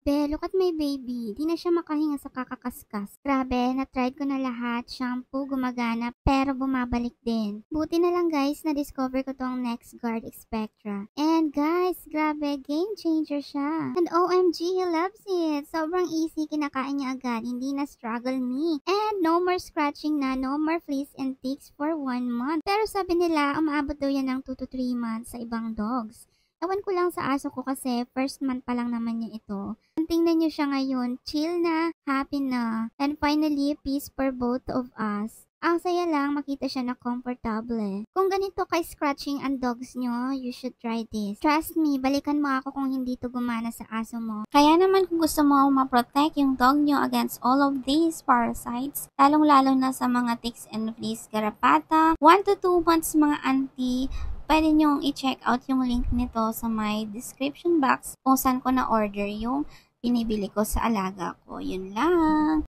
Be, look at my baby. Di na siya makahinga sa kakakaskas. Grabe, na-try ko na lahat. Shampoo, gumagana, pero bumabalik din. Buti na lang guys, na-discover ko tong NextGuard Spectra. And guys, grabe, game changer siya. And OMG, he loves it. Sobrang easy, kinakain niya agad. Hindi na struggle me. And no more scratching na, no more fleas and ticks for 1 month. Pero sabi nila, umaabot daw yan ng 2 to 3 months sa ibang dogs. Ewan ko lang sa aso ko kasi first month pa lang naman niya ito. Tingnan niyo siya ngayon, chill na, happy na, and finally, peace for both of us. Ang saya lang makita siya na komportable. Kung ganito kay scratching ang dogs nyo, you should try this. Trust me, balikan mo ako kung hindi to gumana sa aso mo. Kaya naman kung gusto mo ma-protect yung dog nyo against all of these parasites, lalong-lalo na sa mga ticks and fleas, garapata, 1 to 2 months mga auntie, pwede nyong i-check out yung link nito sa my description box kung saan ko na-order yung pinibili ko sa alaga ko. Yun lang.